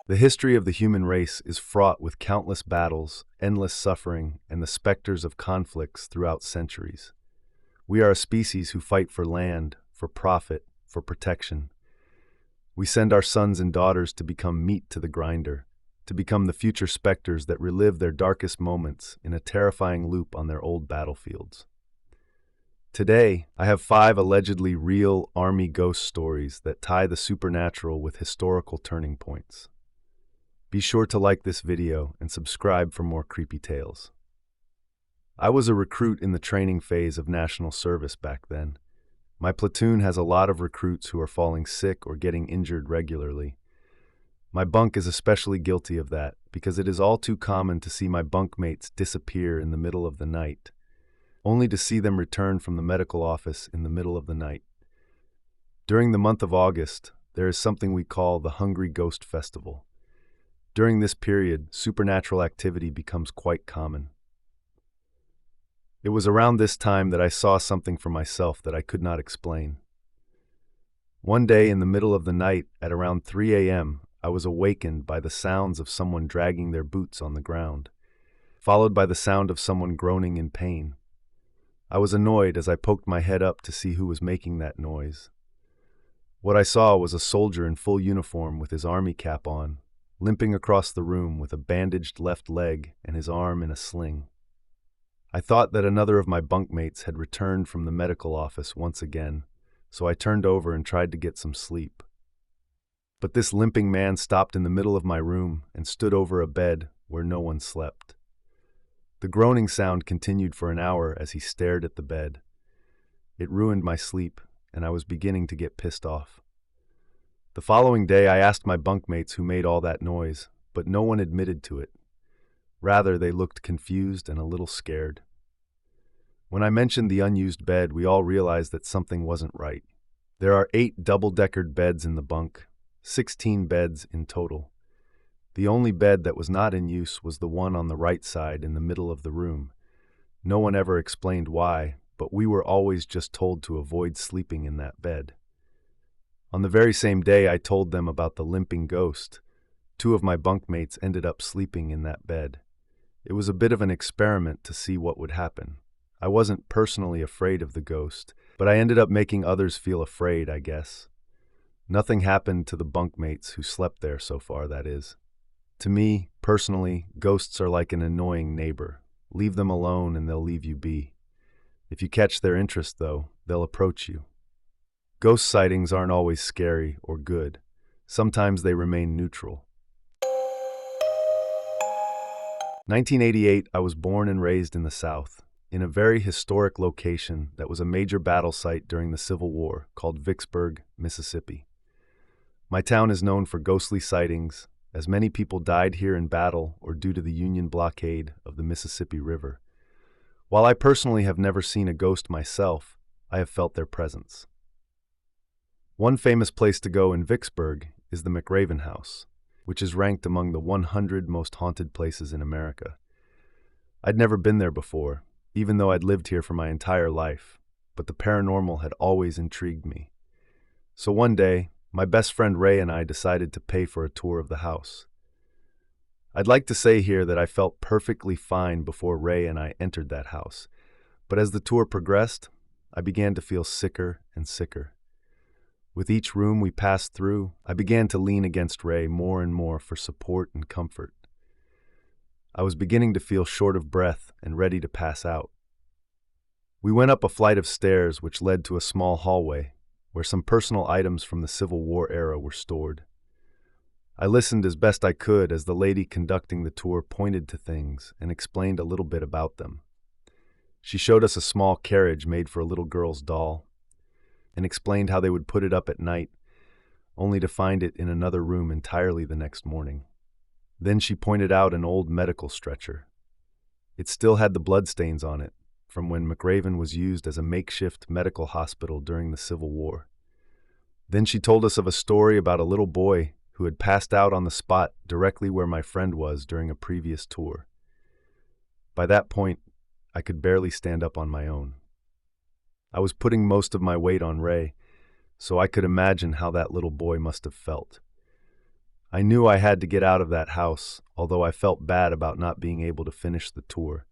The history of the human race is fraught with countless battles, endless suffering, and the specters of conflicts throughout centuries. We are a species who fight for land, for profit, for protection. We send our sons and daughters to become meat to the grinder, to become the future specters that relive their darkest moments in a terrifying loop on their old battlefields. Today, I have 5 allegedly real army ghost stories that tie the supernatural with historical turning points. Be sure to like this video and subscribe for more creepy tales. I was a recruit in the training phase of national service back then. My platoon has a lot of recruits who are falling sick or getting injured regularly. My bunk is especially guilty of that because it is all too common to see my bunkmates disappear in the middle of the night, only to see them return from the medical office in the middle of the night. During the month of August, there is something we call the Hungry Ghost Festival. During this period, supernatural activity becomes quite common. It was around this time that I saw something for myself that I could not explain. One day in the middle of the night at around 3 a.m., I was awakened by the sounds of someone dragging their boots on the ground, followed by the sound of someone groaning in pain. I was annoyed as I poked my head up to see who was making that noise. What I saw was a soldier in full uniform with his army cap on, limping across the room with a bandaged left leg and his arm in a sling. I thought that another of my bunkmates had returned from the medical office once again, so I turned over and tried to get some sleep. But this limping man stopped in the middle of my room and stood over a bed where no one slept. The groaning sound continued for an hour as he stared at the bed. It ruined my sleep, and I was beginning to get pissed off. The following day, I asked my bunkmates who made all that noise, but no one admitted to it. Rather, they looked confused and a little scared. When I mentioned the unused bed, we all realized that something wasn't right. There are 8 double-deckered beds in the bunk, 16 beds in total. The only bed that was not in use was the one on the right side in the middle of the room. No one ever explained why, but we were always just told to avoid sleeping in that bed. On the very same day I told them about the limping ghost, 2 of my bunkmates ended up sleeping in that bed. It was a bit of an experiment to see what would happen. I wasn't personally afraid of the ghost, but I ended up making others feel afraid, I guess. Nothing happened to the bunkmates who slept there so far, that is. To me, personally, ghosts are like an annoying neighbor. Leave them alone and they'll leave you be. If you catch their interest, though, they'll approach you. Ghost sightings aren't always scary or good. Sometimes they remain neutral. 1988, I was born and raised in the South, in a very historic location that was a major battle site during the Civil War called Vicksburg, Mississippi. My town is known for ghostly sightings, as many people died here in battle or due to the Union blockade of the Mississippi River. While I personally have never seen a ghost myself, I have felt their presence. One famous place to go in Vicksburg is the McRaven House, which is ranked among the 100 most haunted places in America. I'd never been there before, even though I'd lived here for my entire life, but the paranormal had always intrigued me. So one day, my best friend Ray and I decided to pay for a tour of the house. I'd like to say here that I felt perfectly fine before Ray and I entered that house, but as the tour progressed, I began to feel sicker and sicker. With each room we passed through, I began to lean against Ray more and more for support and comfort. I was beginning to feel short of breath and ready to pass out. We went up a flight of stairs which led to a small hallway where some personal items from the Civil War era were stored. I listened as best I could as the lady conducting the tour pointed to things and explained a little bit about them. She showed us a small carriage made for a little girl's doll, and explained how they would put it up at night, only to find it in another room entirely the next morning. Then she pointed out an old medical stretcher. It still had the bloodstains on it, from when McRaven was used as a makeshift medical hospital during the Civil War. Then she told us of a story about a little boy who had passed out on the spot directly where my friend was during a previous tour. By that point, I could barely stand up on my own. I was putting most of my weight on Ray, so I could imagine how that little boy must have felt. I knew I had to get out of that house, although I felt bad about not being able to finish the tour.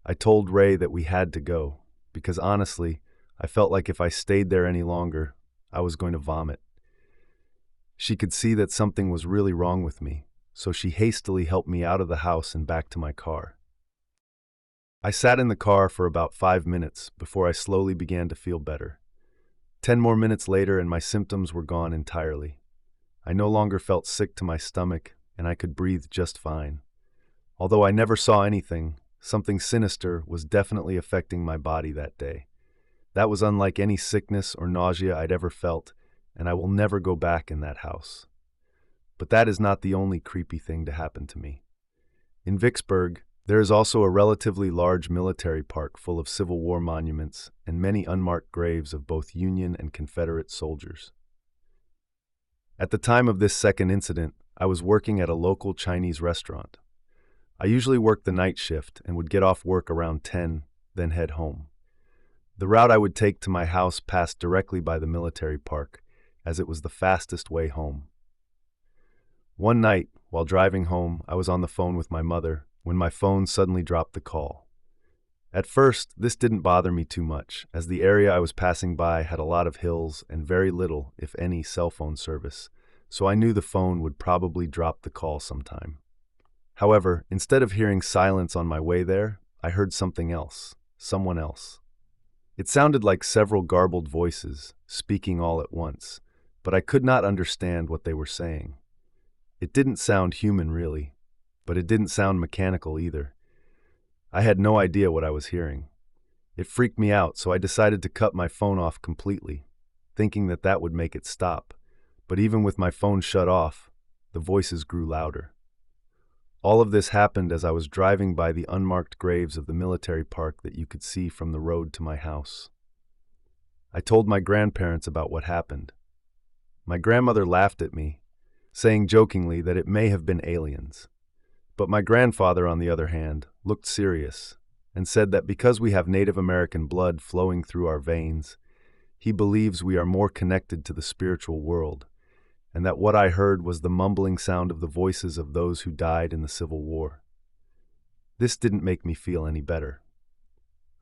I told Ray that we had to go, because honestly, I felt like if I stayed there any longer, I was going to vomit. She could see that something was really wrong with me, so she hastily helped me out of the house and back to my car. I sat in the car for about 5 minutes before I slowly began to feel better. 10 more minutes later and my symptoms were gone entirely. I no longer felt sick to my stomach and I could breathe just fine. Although I never saw anything, something sinister was definitely affecting my body that day. That was unlike any sickness or nausea I'd ever felt, and I will never go back in that house. But that is not the only creepy thing to happen to me. In Vicksburg, there is also a relatively large military park full of Civil War monuments and many unmarked graves of both Union and Confederate soldiers. At the time of this second incident, I was working at a local Chinese restaurant. I usually worked the night shift and would get off work around 10, then head home. The route I would take to my house passed directly by the military park, as it was the fastest way home. One night, while driving home, I was on the phone with my mother when my phone suddenly dropped the call. At first, this didn't bother me too much, as the area I was passing by had a lot of hills and very little, if any, cell phone service, so I knew the phone would probably drop the call sometime. However, instead of hearing silence on my way there, I heard something else, someone else. It sounded like several garbled voices, speaking all at once, but I could not understand what they were saying. It didn't sound human, really, but it didn't sound mechanical either. I had no idea what I was hearing. It freaked me out, so I decided to cut my phone off completely, thinking that that would make it stop. But even with my phone shut off, the voices grew louder. All of this happened as I was driving by the unmarked graves of the military park that you could see from the road to my house. I told my grandparents about what happened. My grandmother laughed at me, saying jokingly that it may have been aliens. But my grandfather, on the other hand, looked serious and said that because we have Native American blood flowing through our veins, he believes we are more connected to the spiritual world, and that what I heard was the mumbling sound of the voices of those who died in the Civil War. This didn't make me feel any better.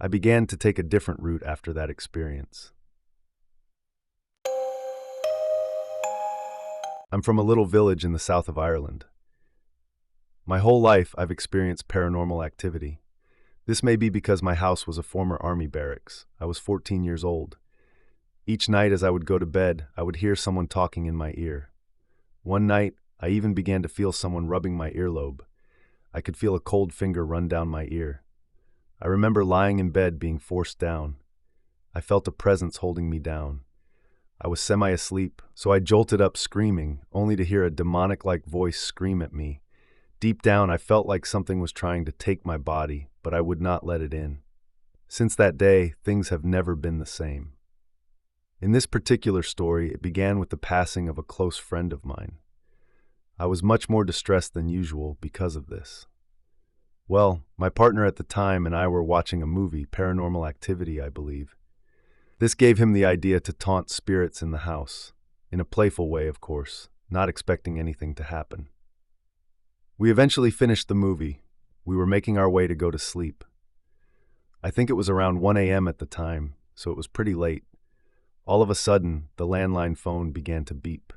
I began to take a different route after that experience. I'm from a little village in the south of Ireland. My whole life, I've experienced paranormal activity. This may be because my house was a former army barracks. I was 14 years old. Each night as I would go to bed, I would hear someone talking in my ear. One night, I even began to feel someone rubbing my earlobe. I could feel a cold finger run down my ear. I remember lying in bed being forced down. I felt a presence holding me down. I was semi-asleep, so I jolted up screaming, only to hear a demonic-like voice scream at me. Deep down, I felt like something was trying to take my body, but I would not let it in. Since that day, things have never been the same. In this particular story, it began with the passing of a close friend of mine. I was much more distressed than usual because of this. Well, my partner at the time and I were watching a movie, Paranormal Activity, I believe. This gave him the idea to taunt spirits in the house, in a playful way, of course, not expecting anything to happen. We eventually finished the movie. We were making our way to go to sleep. I think it was around 1 a.m. at the time, so it was pretty late. All of a sudden, the landline phone began to beep.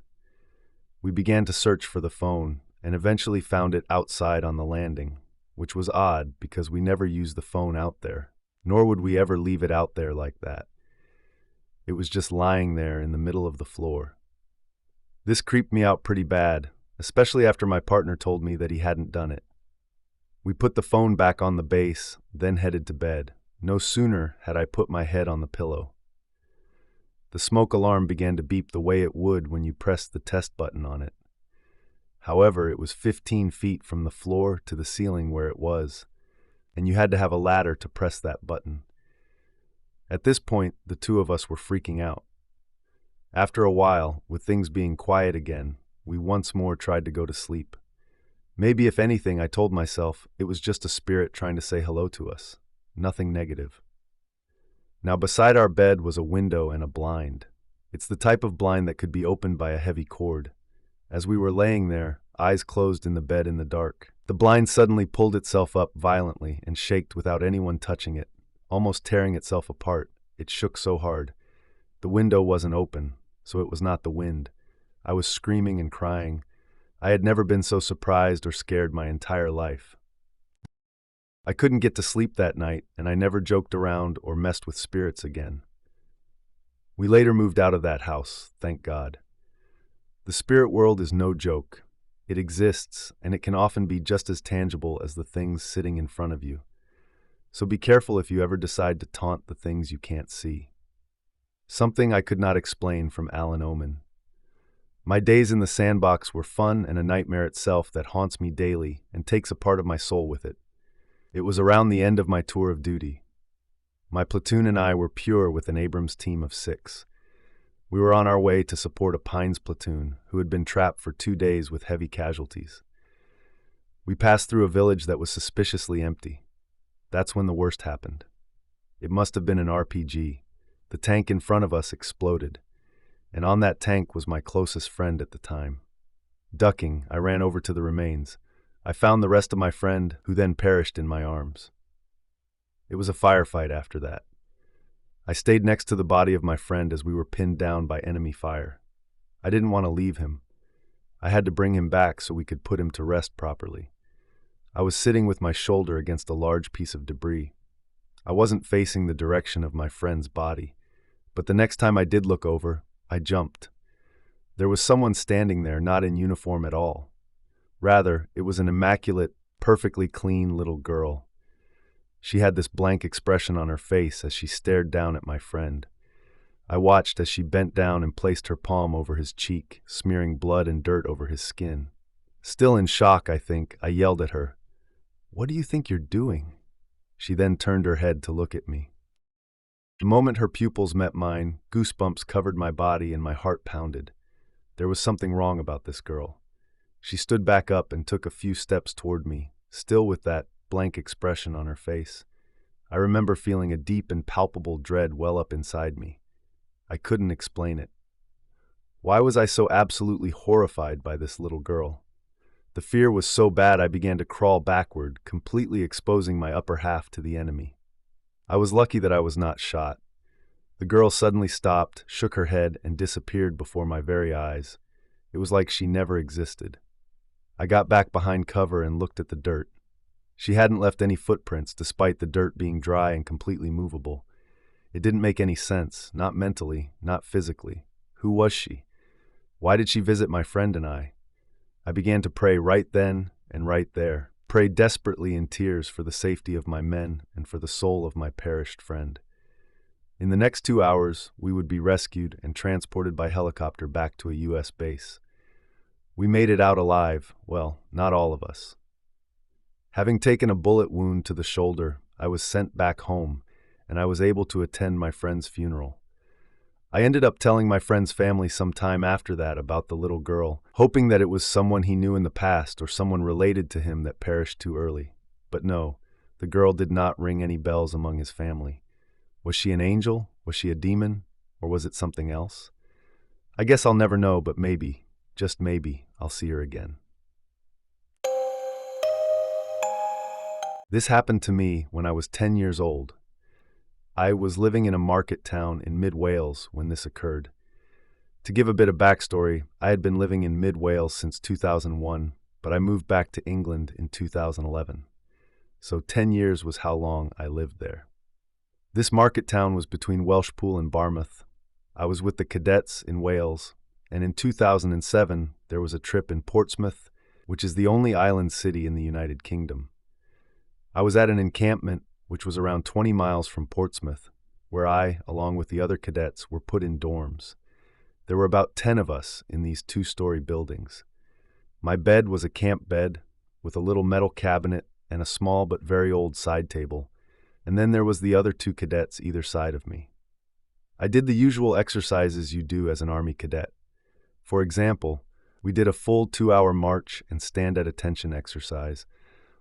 We began to search for the phone and eventually found it outside on the landing, which was odd because we never used the phone out there, nor would we ever leave it out there like that. It was just lying there in the middle of the floor. This creeped me out pretty bad, especially after my partner told me that he hadn't done it. We put the phone back on the base, then headed to bed. No sooner had I put my head on the pillow. The smoke alarm began to beep the way it would when you pressed the test button on it. However, it was 15 feet from the floor to the ceiling where it was, and you had to have a ladder to press that button. At this point, the two of us were freaking out. After a while, with things being quiet again, we once more tried to go to sleep. Maybe if anything, I told myself it was just a spirit trying to say hello to us. Nothing negative. Now beside our bed was a window and a blind. It's the type of blind that could be opened by a heavy cord. As we were laying there, eyes closed in the bed in the dark, the blind suddenly pulled itself up violently and shaked without anyone touching it, almost tearing itself apart. It shook so hard. The window wasn't open, so it was not the wind. I was screaming and crying. I had never been so surprised or scared my entire life. I couldn't get to sleep that night, and I never joked around or messed with spirits again. We later moved out of that house, thank God. The spirit world is no joke. It exists, and it can often be just as tangible as the things sitting in front of you. So be careful if you ever decide to taunt the things you can't see. Something I could not explain from Alan Oman. My days in the sandbox were fun and a nightmare itself that haunts me daily and takes a part of my soul with it. It was around the end of my tour of duty. My platoon and I were pure with an Abrams team of 6. We were on our way to support a Pines platoon who had been trapped for 2 days with heavy casualties. We passed through a village that was suspiciously empty. That's when the worst happened. It must have been an RPG. The tank in front of us exploded, and on that tank was my closest friend at the time. Ducking, I ran over to the remains. I found the rest of my friend, who then perished in my arms. It was a firefight after that. I stayed next to the body of my friend as we were pinned down by enemy fire. I didn't want to leave him. I had to bring him back so we could put him to rest properly. I was sitting with my shoulder against a large piece of debris. I wasn't facing the direction of my friend's body, but the next time I did look over, I jumped. There was someone standing there, not in uniform at all. Rather, it was an immaculate, perfectly clean little girl. She had this blank expression on her face as she stared down at my friend. I watched as she bent down and placed her palm over his cheek, smearing blood and dirt over his skin. Still in shock, I think, I yelled at her, "What do you think you're doing?" She then turned her head to look at me. The moment her pupils met mine, goosebumps covered my body and my heart pounded. There was something wrong about this girl. She stood back up and took a few steps toward me, still with that blank expression on her face. I remember feeling a deep and palpable dread well up inside me. I couldn't explain it. Why was I so absolutely horrified by this little girl? The fear was so bad I began to crawl backward, completely exposing my upper half to the enemy. I was lucky that I was not shot. The girl suddenly stopped, shook her head, and disappeared before my very eyes. It was like she never existed. I got back behind cover and looked at the dirt. She hadn't left any footprints, despite the dirt being dry and completely movable. It didn't make any sense, not mentally, not physically. Who was she? Why did she visit my friend and I? I began to pray right then and right there, prayed desperately in tears for the safety of my men and for the soul of my perished friend. In the next 2 hours, we would be rescued and transported by helicopter back to a U.S. base. We made it out alive, well, not all of us. Having taken a bullet wound to the shoulder, I was sent back home, and I was able to attend my friend's funeral. I ended up telling my friend's family some time after that about the little girl, hoping that it was someone he knew in the past or someone related to him that perished too early. But no, the girl did not ring any bells among his family. Was she an angel? Was she a demon? Or was it something else? I guess I'll never know, but maybe, just maybe, I'll see her again. This happened to me when I was 10 years old. I was living in a market town in mid-Wales when this occurred. To give a bit of backstory, I had been living in mid-Wales since 2001, but I moved back to England in 2011. So 10 years was how long I lived there. This market town was between Welshpool and Barmouth. I was with the cadets in Wales, and in 2007 there was a trip in Portsmouth, which is the only island city in the United Kingdom. I was at an encampment which was around 20 miles from Portsmouth, where I, along with the other cadets, were put in dorms. There were about 10 of us in these 2-story buildings. My bed was a camp bed with a little metal cabinet and a small but very old side table, and then there was the other 2 cadets either side of me. I did the usual exercises you do as an Army cadet. For example, we did a full 2-hour march and stand at attention exercise,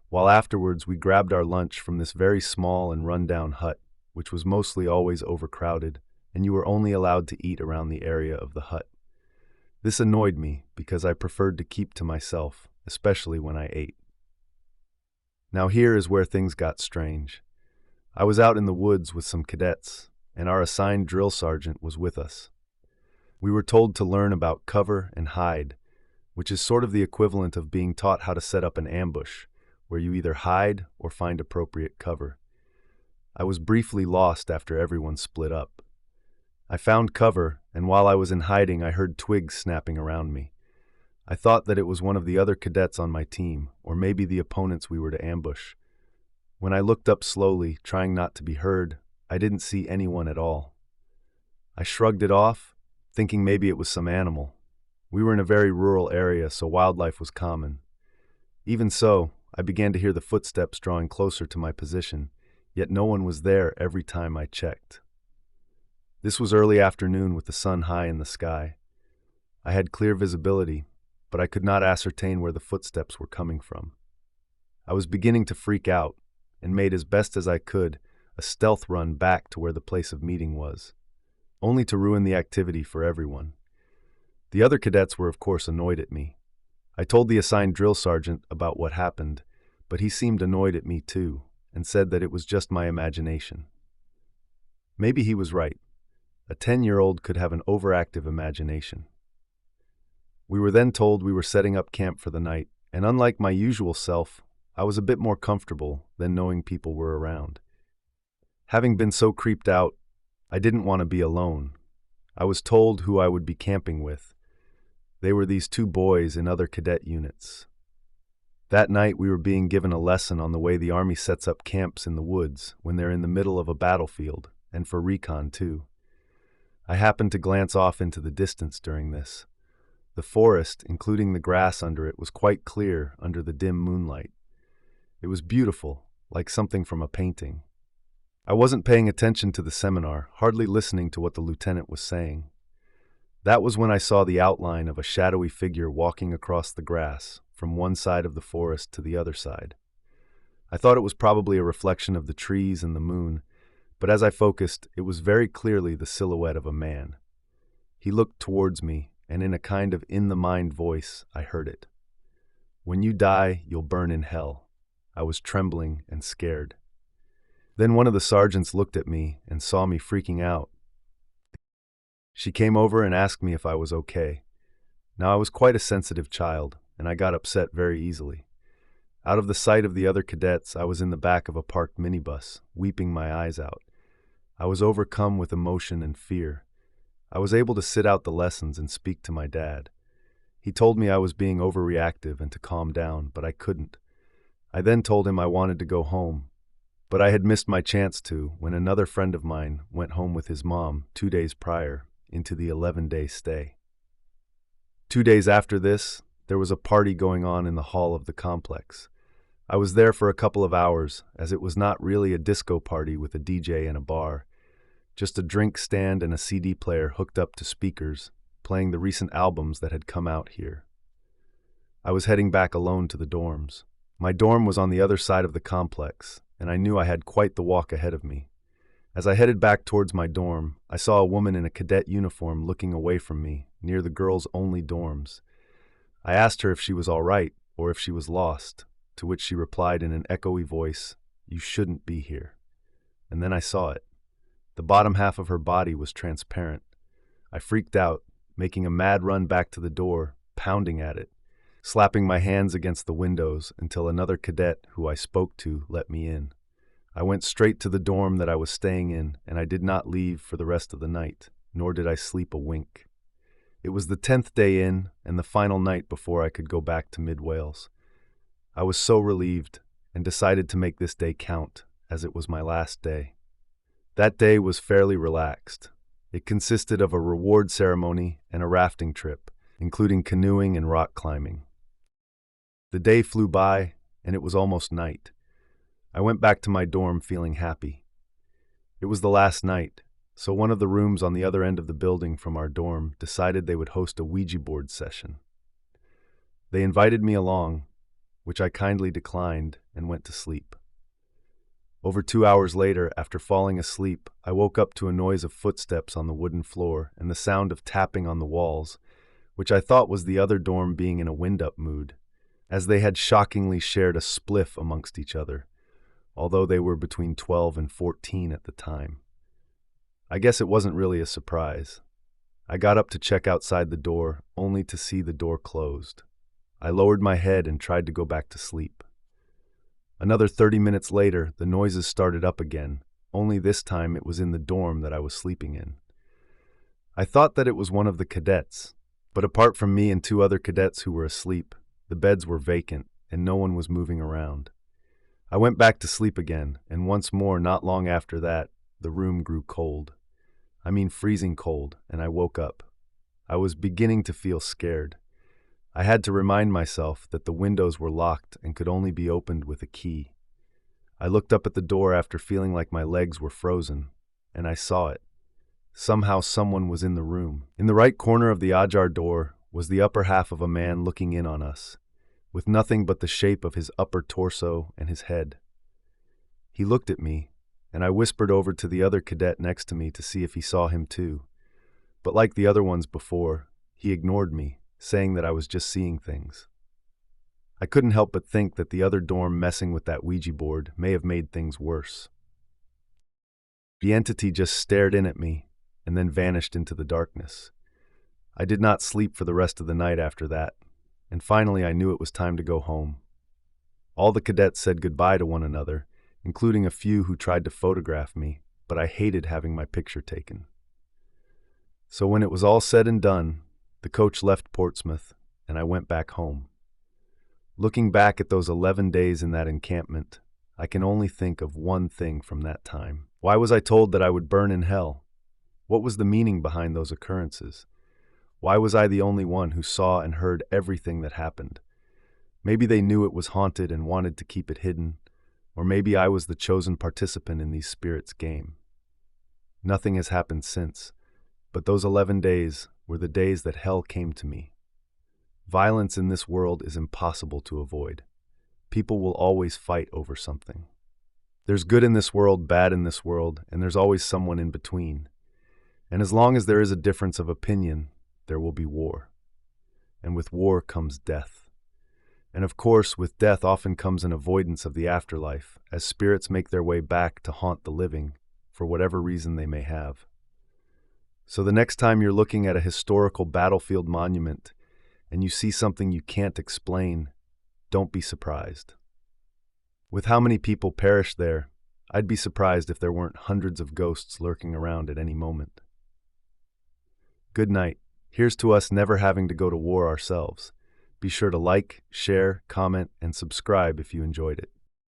while afterwards we grabbed our lunch from this very small and run-down hut, which was mostly always overcrowded, and you were only allowed to eat around the area of the hut. This annoyed me because I preferred to keep to myself, especially when I ate. Now here is where things got strange. I was out in the woods with some cadets, and our assigned drill sergeant was with us. We were told to learn about cover and hide, which is sort of the equivalent of being taught how to set up an ambush, where you either hide or find appropriate cover. I was briefly lost after everyone split up. I found cover, and while I was in hiding, I heard twigs snapping around me. I thought that it was one of the other cadets on my team, or maybe the opponents we were to ambush. When I looked up slowly, trying not to be heard, I didn't see anyone at all. I shrugged it off, thinking maybe it was some animal. We were in a very rural area, so wildlife was common. Even so, I began to hear the footsteps drawing closer to my position, yet no one was there every time I checked. This was early afternoon with the sun high in the sky. I had clear visibility, but I could not ascertain where the footsteps were coming from. I was beginning to freak out, and made as best as I could a stealth run back to where the place of meeting was, only to ruin the activity for everyone. The other cadets were of course annoyed at me. I told the assigned drill sergeant about what happened, but he seemed annoyed at me too, and said that it was just my imagination. Maybe he was right. A 10-year-old could have an overactive imagination. We were then told we were setting up camp for the night, and unlike my usual self, I was a bit more comfortable than knowing people were around. Having been so creeped out, I didn't want to be alone. I was told who I would be camping with. They were these two boys in other cadet units. That night we were being given a lesson on the way the Army sets up camps in the woods when they're in the middle of a battlefield, and for recon too. I happened to glance off into the distance during this. The forest, including the grass under it, was quite clear under the dim moonlight. It was beautiful, like something from a painting. I wasn't paying attention to the seminar, hardly listening to what the lieutenant was saying. That was when I saw the outline of a shadowy figure walking across the grass, from one side of the forest to the other side. I thought it was probably a reflection of the trees and the moon, but as I focused, it was very clearly the silhouette of a man. He looked towards me, and in a kind of in-the-mind voice, I heard it. "When you die, you'll burn in hell." I was trembling and scared. Then one of the sergeants looked at me and saw me freaking out. She came over and asked me if I was okay. Now I was quite a sensitive child, and I got upset very easily. Out of the sight of the other cadets, I was in the back of a parked minibus, weeping my eyes out. I was overcome with emotion and fear. I was able to sit out the lessons and speak to my dad. He told me I was being overreactive and to calm down, but I couldn't. I then told him I wanted to go home, but I had missed my chance to when another friend of mine went home with his mom 2 days prior into the 11-day stay. 2 days after this, there was a party going on in the hall of the complex. I was there for a couple of hours, as it was not really a disco party with a DJ and a bar, just a drink stand and a CD player hooked up to speakers, playing the recent albums that had come out here. I was heading back alone to the dorms. My dorm was on the other side of the complex, and I knew I had quite the walk ahead of me. As I headed back towards my dorm, I saw a woman in a cadet uniform looking away from me, near the girls-only dorms. I asked her if she was all right, or if she was lost, to which she replied in an echoey voice, "You shouldn't be here." And then I saw it. The bottom half of her body was transparent. I freaked out, making a mad run back to the door, pounding at it, slapping my hands against the windows until another cadet who I spoke to let me in. I went straight to the dorm that I was staying in, and I did not leave for the rest of the night, nor did I sleep a wink. It was the 10th day in, and the final night before I could go back to Mid-Wales. I was so relieved, and decided to make this day count, as it was my last day. That day was fairly relaxed. It consisted of a reward ceremony and a rafting trip, including canoeing and rock climbing. The day flew by, and it was almost night. I went back to my dorm feeling happy. It was the last night, so one of the rooms on the other end of the building from our dorm decided they would host a Ouija board session. They invited me along, which I kindly declined and went to sleep. Over 2 hours later, after falling asleep, I woke up to a noise of footsteps on the wooden floor and the sound of tapping on the walls, which I thought was the other dorm being in a wind-up mood, as they had shockingly shared a spliff amongst each other, although they were between 12 and 14 at the time. I guess it wasn't really a surprise. I got up to check outside the door, only to see the door closed. I lowered my head and tried to go back to sleep. Another 30 minutes later, the noises started up again, only this time it was in the dorm that I was sleeping in. I thought that it was one of the cadets, but apart from me and two other cadets who were asleep, the beds were vacant and no one was moving around. I went back to sleep again, and once more, not long after that, the room grew cold. I mean freezing cold, and I woke up. I was beginning to feel scared. I had to remind myself that the windows were locked and could only be opened with a key. I looked up at the door after feeling like my legs were frozen, and I saw it. Somehow someone was in the room. In the right corner of the ajar door was the upper half of a man looking in on us, with nothing but the shape of his upper torso and his head. He looked at me, and I whispered over to the other cadet next to me to see if he saw him too. But like the other ones before, he ignored me, saying that I was just seeing things. I couldn't help but think that the other dorm messing with that Ouija board may have made things worse. The entity just stared in at me and then vanished into the darkness. I did not sleep for the rest of the night after that, and finally I knew it was time to go home. All the cadets said goodbye to one another, including a few who tried to photograph me, but I hated having my picture taken. So when it was all said and done, the coach left Portsmouth, and I went back home. Looking back at those 11 days in that encampment, I can only think of one thing from that time. Why was I told that I would burn in hell? What was the meaning behind those occurrences? Why was I the only one who saw and heard everything that happened? Maybe they knew it was haunted and wanted to keep it hidden, or maybe I was the chosen participant in these spirits' game. Nothing has happened since, but those 11 days were the days that hell came to me. Violence in this world is impossible to avoid. People will always fight over something. There's good in this world, bad in this world, and there's always someone in between. And as long as there is a difference of opinion, there will be war. And with war comes death. And of course, with death often comes an avoidance of the afterlife, as spirits make their way back to haunt the living, for whatever reason they may have. So the next time you're looking at a historical battlefield monument and you see something you can't explain, don't be surprised. With how many people perished there, I'd be surprised if there weren't hundreds of ghosts lurking around at any moment. Good night. Here's to us never having to go to war ourselves. Be sure to like, share, comment, and subscribe if you enjoyed it.